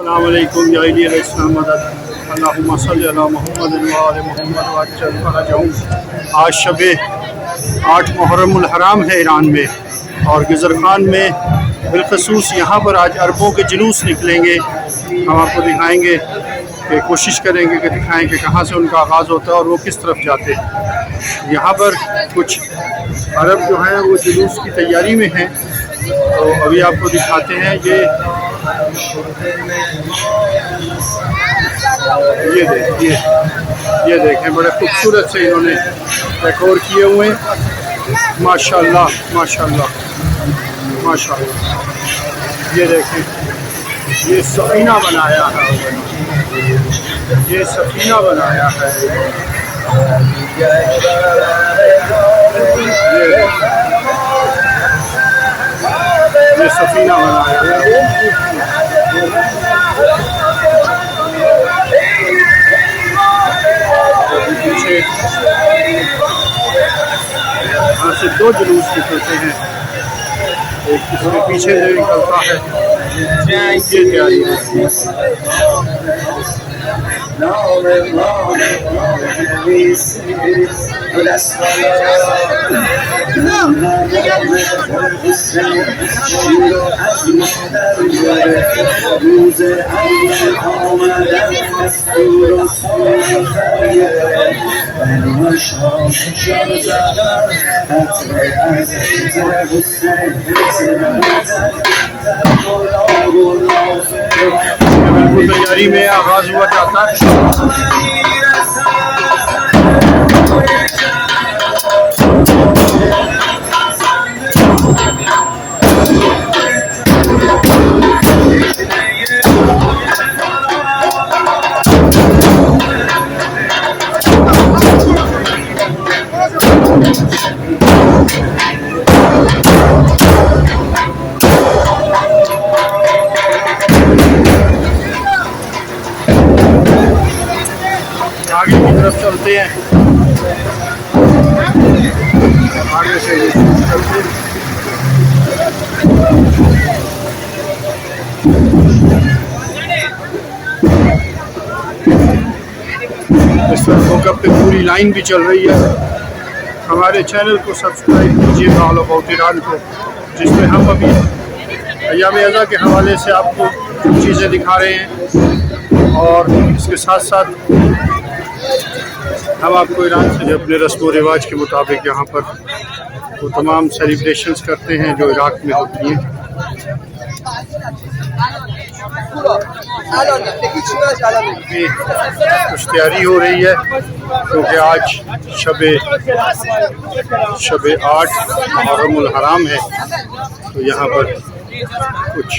अस्सलाम वालेकुम या इस्लाम मदद अल्लाहुम्मा सल्ली अला मुहम्मद व आले मुहम्मद व अज्जल फरजहुम। आज शब 8 मुहर्रम उल हराम है ईरान में, और गुजर खान में बिलखसूस यहाँ पर आज अरबों के जुलूस निकलेंगे। हम आपको दिखाएंगे कि कोशिश करेंगे कि दिखाएं कि कहाँ से उनका आगाज़ होता है और वो किस तरफ जाते हैं। यहाँ पर कुछ अरब जो हैं वो जुलूस की तैयारी में हैं, तो अभी आपको दिखाते हैं। ये देखें बड़े खूबसूरत से इन्होंने डेकोर किए हुए हैं। माशाल्लाह माशाल्लाह माशाल्लाह। ये देखें, ये सफीना बनाया है, ये सफीना बनाया है। ये सफीना बनाया है। पीछे यहाँ से 2 जुलूस निकलते हैं, एक इसके पीछे से निकलता है। ये तैयारी है। तैयारी में आगाज हुआ जाता है। आगे की तरफ चलते हैं, आगे से चलते हैं। इस मौके पे पूरी लाइन भी चल रही है। हमारे चैनल को सब्सक्राइब कीजिएगा ऑल अबाउट ईरान को, जिसमें हम अभी अय्याम अज़ा के हवाले से आपको चीज़ें दिखा रहे हैं, और इसके साथ साथ हम आपको ईरान से जो अपने रस्म व रिवाज के मुताबिक यहाँ पर वो तमाम सेलिब्रेशंस करते हैं जो इराक़ में होती हैं। कुछ तैयारी हो रही है क्योंकि आज शब 8 मुहर्रम उल हराम है, तो यहाँ पर कुछ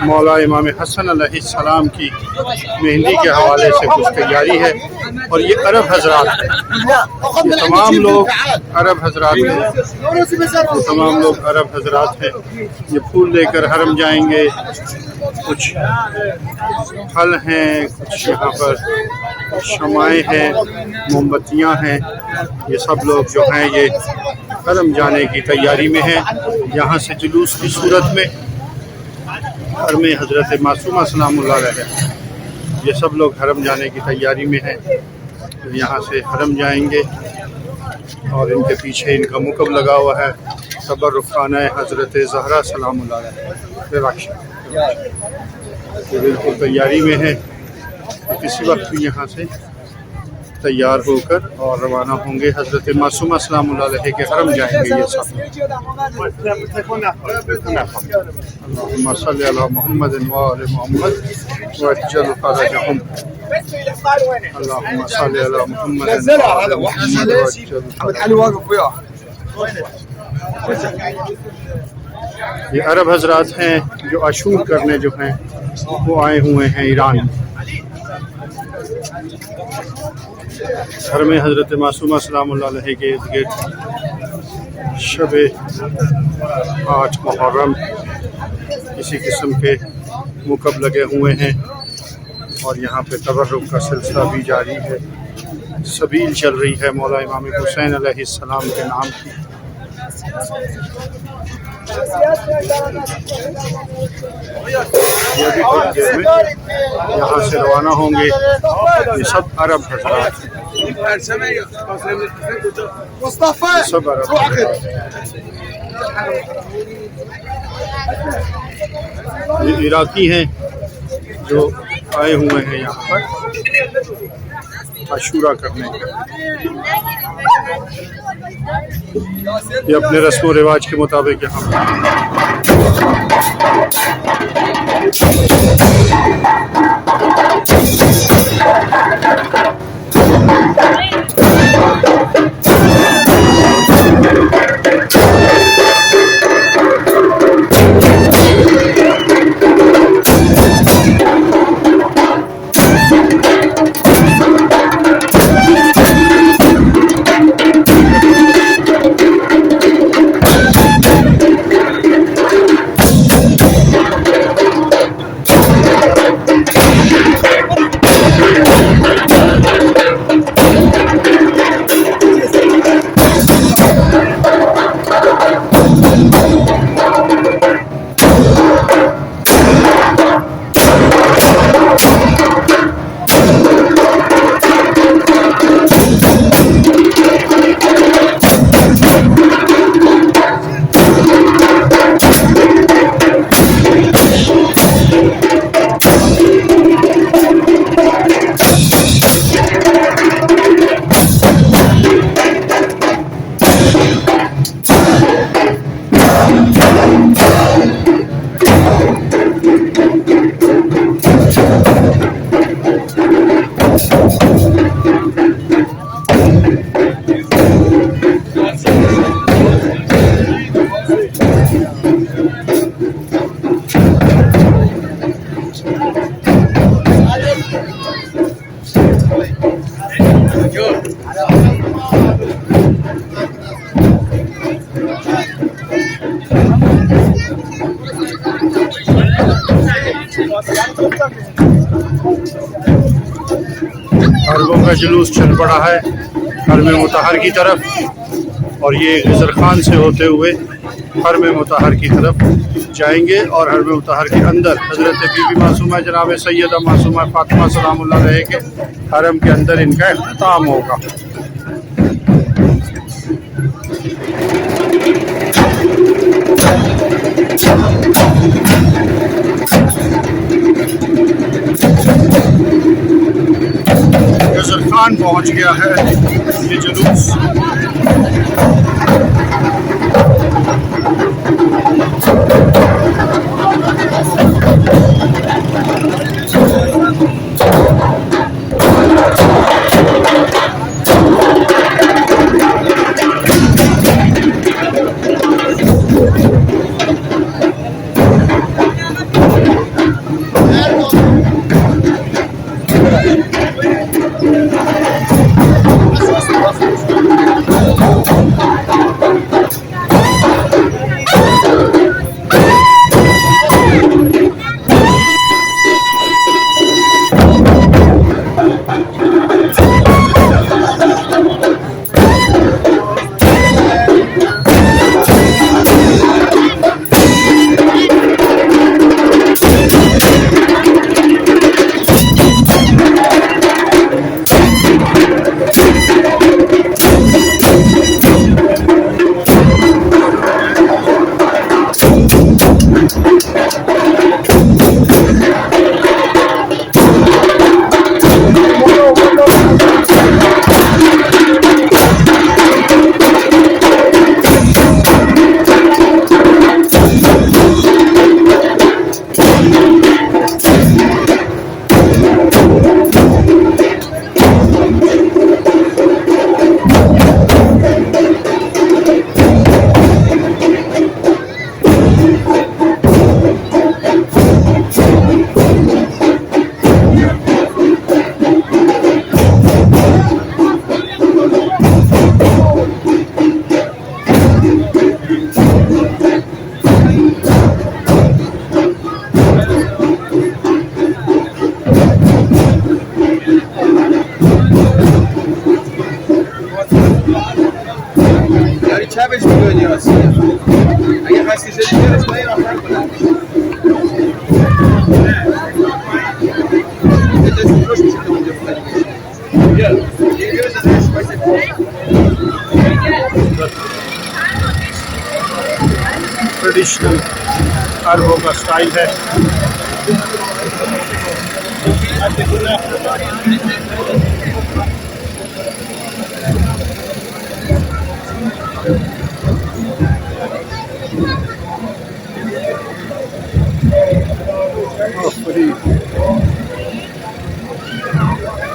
मौला इमाम हसन अलैहिस्सलाम की मेहंदी के हवाले से कुछ तैयारी है। और ये अरब हजरात हैं, ये तमाम लोग अरब हजरात हैं, वो तमाम लोग अरब हजरात हैं। ये फूल लेकर हरम जाएंगे, कुछ फल हैं, कुछ यहाँ पर शमाएँ हैं, मोमबत्तियाँ हैं। ये सब लोग जो हैं ये हरम जाने की तैयारी में हैं। यहाँ से जुलूस की सूरत में घर में हज़रत मासूमा सलामुल्लाह अलैहा, ये सब लोग हरम जाने की तैयारी में हैं। तो यहाँ से हरम जाएंगे, और इनके पीछे इनका मुकब लगा हुआ है, तबर्रुखाना हज़रत ज़हरा सलामुल्लाह अलैहा। तो बिल्कुल तैयारी में है, तो किसी वक्त भी यहाँ से तैयार होकर और रवाना होंगे। हज़रत मासूमा सलामुल्लाह अलैहा के हरम जाएंगे ये सब। अल्लाहुम्मा सल्ली अला मुहम्मद व आले मुहम्मद व अज्जल फरजहुम। अल्लाहुम्मा सल्ली अला मुहम्मद व आले मुहम्मद व अज्जल फरजहुम। ये अरब हजरात हैं जो अशूर करने जो हैं वो आए हुए हैं ईरान। घर में हज़रत मासूमा सलामुल्लाह अलैहा के इर्द गिर्द शब 8 मुहर्रम किसी किस्म के मुकब लगे हुए हैं, और यहाँ पे तबर्रुक का सिलसिला भी जारी है। सबील चल रही है मौला इमाम हुसैन अलैहिस्सलाम के नाम की। ये भी थोड़ी देर में यहाँ से रवाना होंगे। ये सब अरब हज़रात, सब अरब हज़रात। ये इराकी हैं जो आए हुए हैं यहाँ पर अशूरा करने। ये अपने रस्म व रिवाज के मुताबिक यहाँ पर अरबों का जुलूस चल पड़ा है हरम मुतहर की तरफ, और ये गिजर खान से होते हुए हरम मुतहर की तरफ जाएंगे। और हरम मुतहर के अंदर हज़रत बीबी मासूमा जनाब सैयदा मासूमा फातिमा सलामुल्लाह अलैहा के हरम के अंदर इनका इख्तिताम होगा। गिजर खान पहुँच गया है ये जुलूस। ट्रेडिशनल अरबों का स्टाइल है।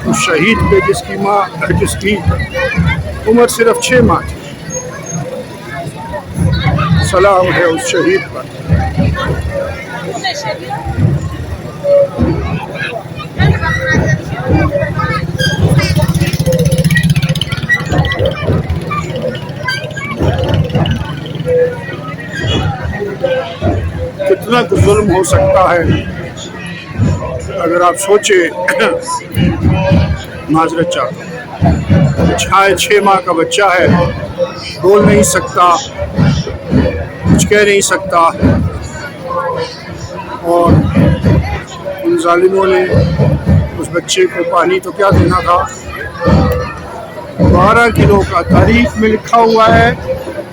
उस शहीद पे जिसकी उम्र सिर्फ 6 माह थी, सलाम है उस शहीद पर। कितना कुछ जुल्म हो सकता है अगर आप सोचे। माजरत चाहता हूँ, 6 माह का बच्चा है, बोल नहीं सकता, कुछ कह नहीं सकता, और उन जालिमों ने उस बच्चे को पानी तो क्या देना था, 12 किलो का। तारीख में लिखा हुआ है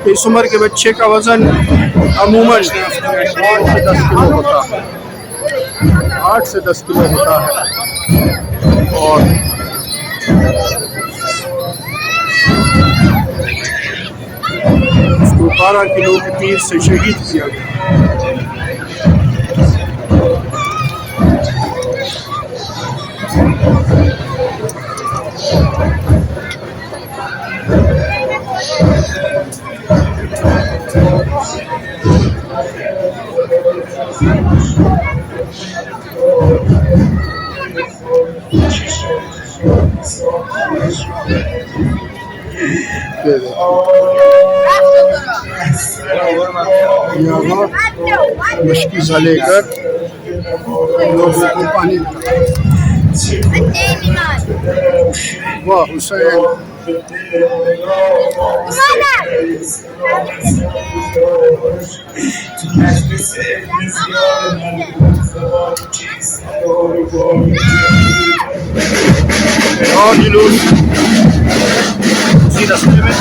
कि इस उम्र के बच्चे का वज़न अमूमन 8 से 10 किलो होता है, 8 से 10 किलो होता है। और उसको 12 किलो के तीर से शहीद किया गया। मशकी सा लेकर लोगों को पानी वाह हुसैन। और जुलूस उसी रास्ते में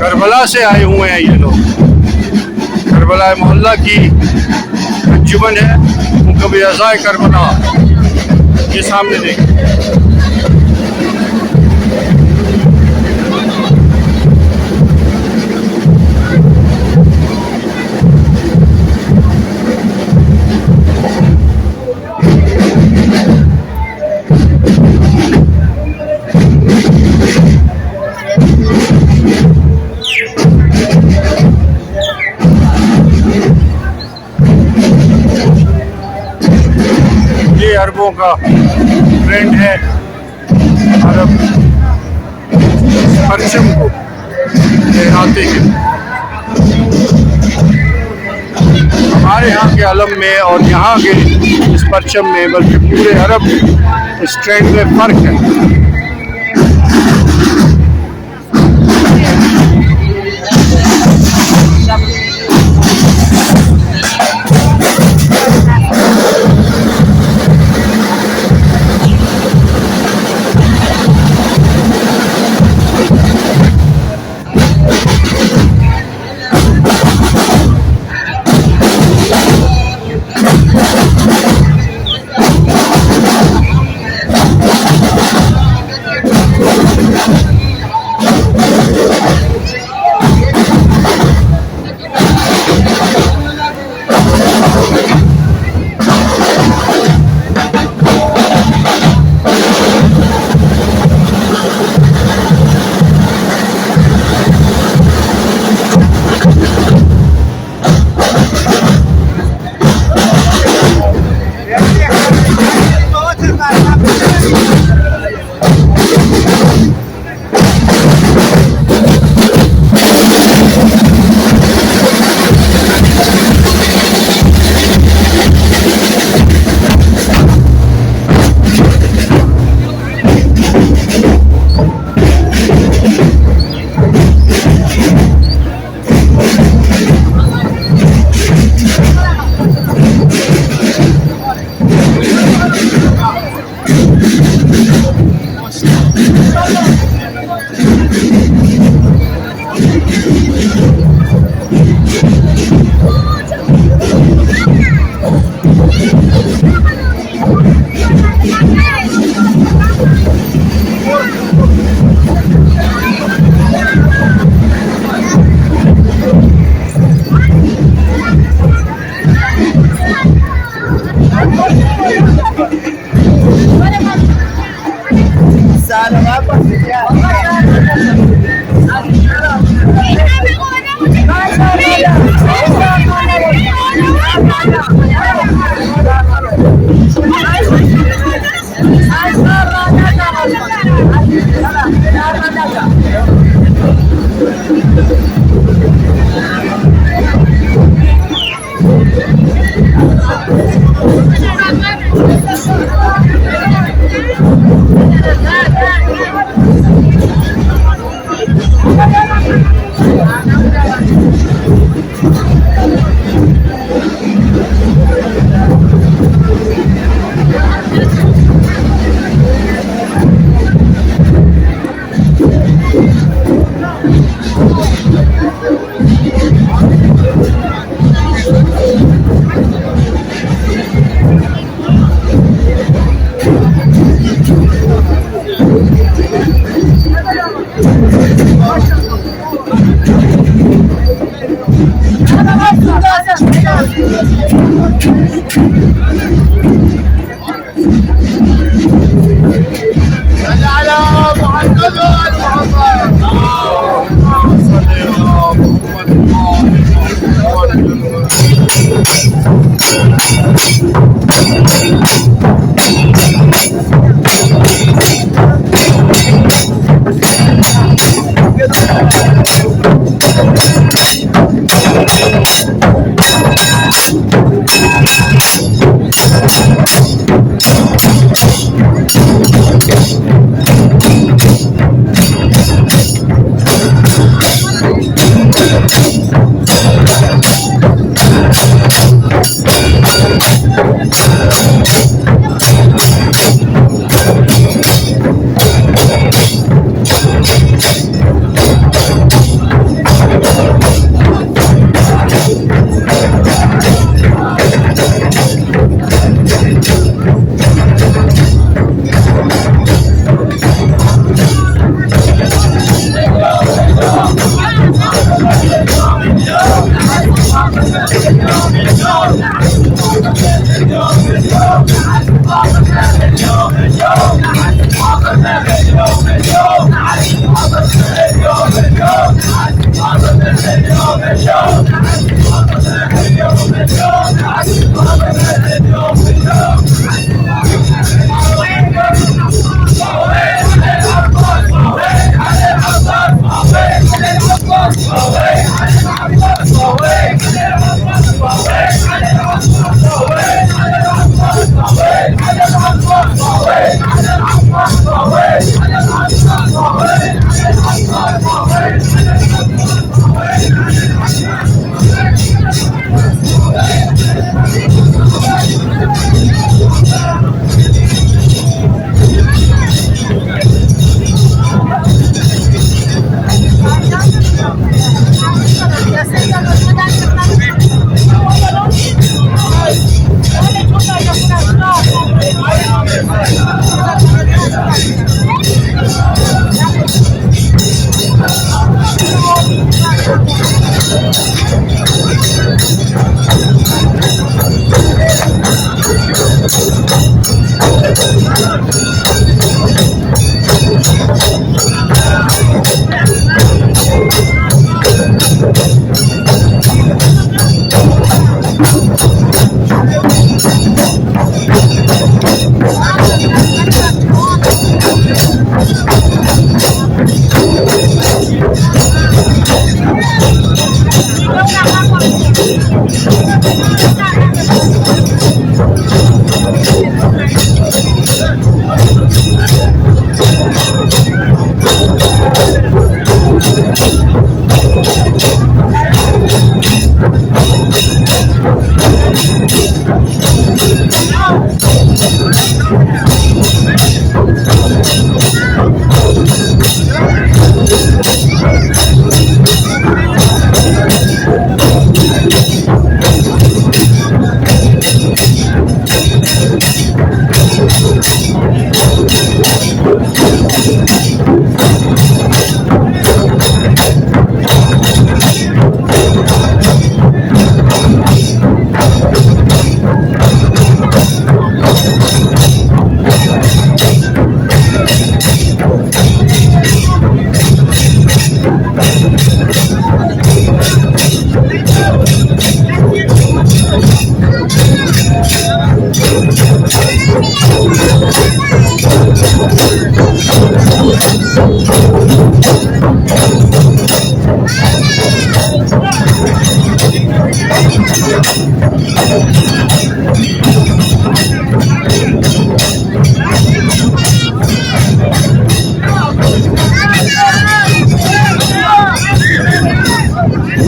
करबला से आए हुए हैं ये लोग। करबला मोहल्ला की अंजुमन है, उनका भी अज़ाए करबला ये सामने देखें। अरबों का ट्रेंड है, अरब परचम को लहराते हैं। हमारे यहाँ के आलम में और यहाँ के इस परचम में, बल्कि पूरे अरब इस ट्रेंड में फ़र्क है।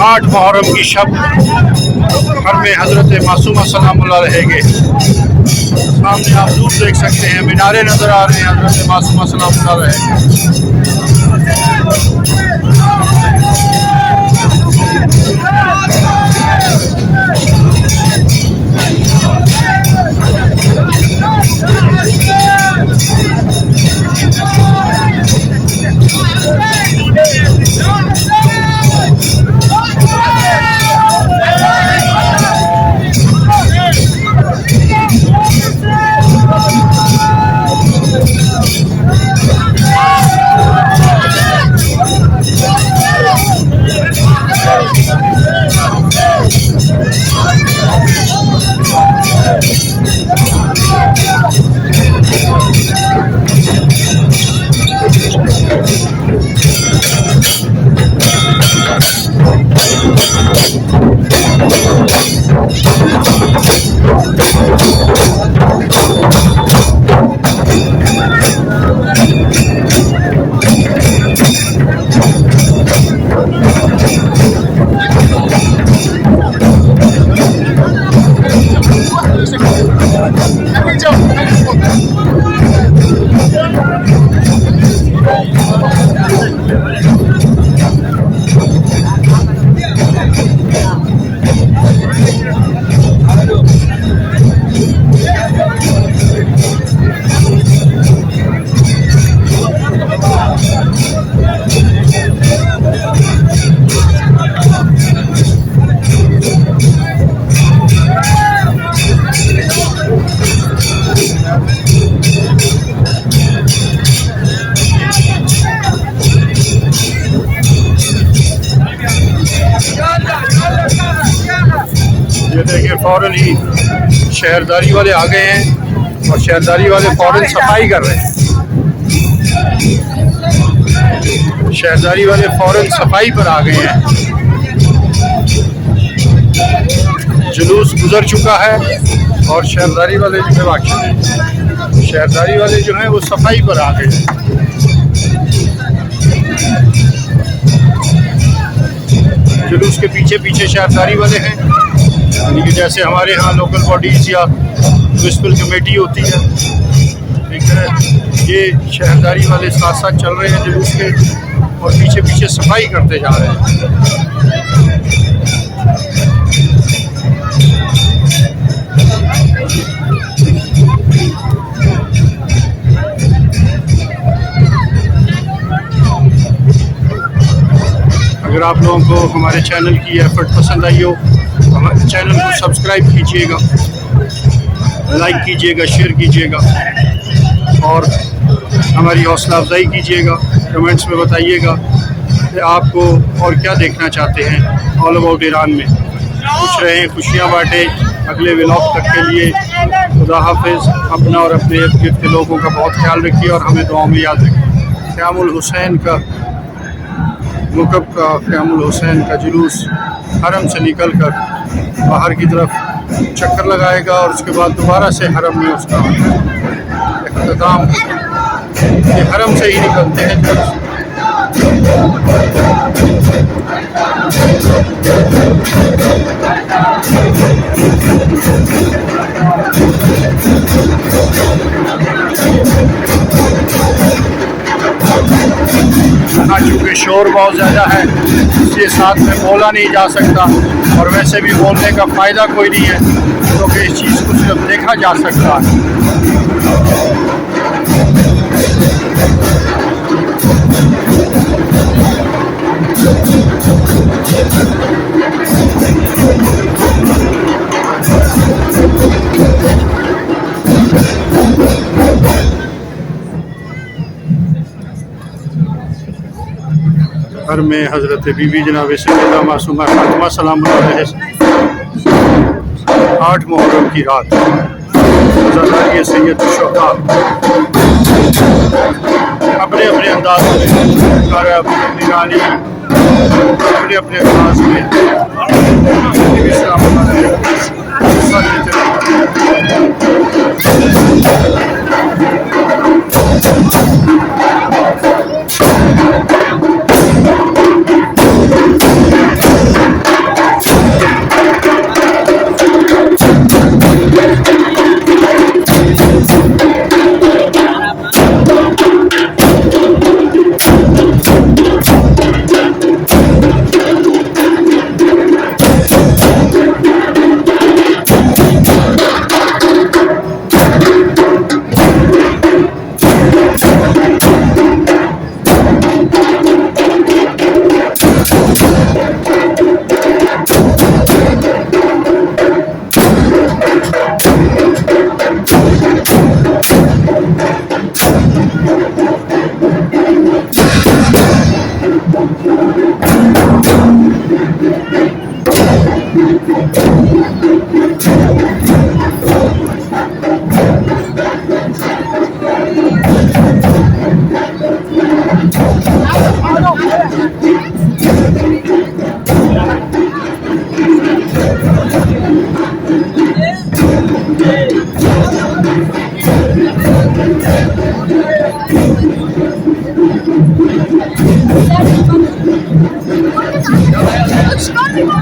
आठ मुहर्रम की शब घर में हज़रत मासूमा सलामुल्लाह रहेंगे। सामने आप दूर देख सकते हैं, मीनारे नज़र आ रहे हैं, हज़रत मासूमा सलामुल्लाह रहेंगे। ये देखिए फौरन ही शहरदारी वाले आ गए हैं और शहरदारी वाले फौरन सफाई कर रहे हैं। शहरदारी वाले फौरन सफाई पर आ गए हैं। जुलूस गुजर चुका है और शहरदारी वाले जो है वाक़ई शहरदारी वाले जो हैं वो सफाई पर आ गए हैं। जुलूस के पीछे पीछे शहरदारी वाले हैं, यानी कि जैसे हमारे यहाँ लोकल बॉडीज़ या म्यूनिसिपल कमेटी होती है, ठीक है, ये शहरदारी वाले साथ साथ चल रहे हैं जुलूस के और पीछे पीछे सफाई करते जा रहे हैं। अगर आप लोगों को हमारे चैनल की एफर्ट पसंद आई हो, हमारे चैनल को सब्सक्राइब कीजिएगा, लाइक कीजिएगा, शेयर कीजिएगा और हमारी हौसला अफजाई कीजिएगा। कमेंट्स में बताइएगा कि आपको और क्या देखना चाहते हैं ऑल अबाउट ईरान में। खुश रहें, खुशियाँ बांटें। अगले व्लॉग तक के लिए खुदा हाफिज़। अपना और अपने इर्द गिर्द के लोगों का बहुत ख्याल रखिए और हमें दुआओं में याद रखिए। क़यामुल हुसैन का मुकब का क़यामुल हुसैन का जुलूस हरम से निकल कर बाहर की तरफ चक्कर लगाएगा और उसके बाद दोबारा से हरम में उसका इख्तिताम। ये हरम से ही निकलते हैं जुलूस। यहाँ चूँकि शोर बहुत ज़्यादा है इसलिए साथ में बोला नहीं जा सकता और वैसे भी बोलने का फ़ायदा कोई नहीं है, क्योंकि इस चीज़ को सिर्फ देखा जा सकता है। घर में हज़रत बीबी जनाब सैयदा मासूमा फातिमा सलामुल्लाह अलैहा 8 मुहर्रम की रात ये सैयद शोधा अपने अपने अंदाज में अरब ईरानी अपने अपने अंदाज में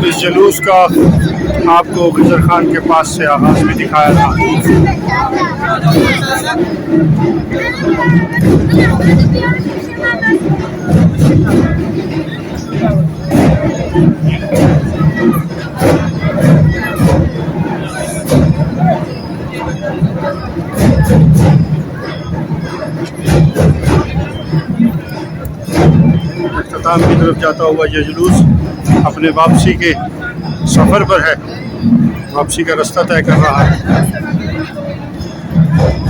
इस जलूस का आपको गुजर खान के पास से आगाज में दिखाया था। इख्तिताम की तरफ जाता हुआ यह जुलूस अपने वापसी के सफ़र पर है, वापसी का रास्ता तय कर रहा है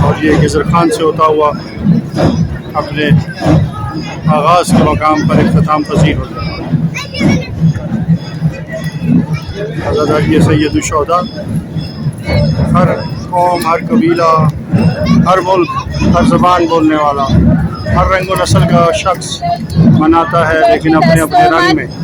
और ये गुजर खान से होता हुआ अपने आगाज़ के मकाम पर इख्तिताम पसीर होता है। हज़रत ये सैयद शोधा हर कौम, हर कबीला, हर मुल्क, हर ज़बान बोलने वाला, हर रंग व नस्ल का शख्स मनाता है, लेकिन अपने अपने रंग में।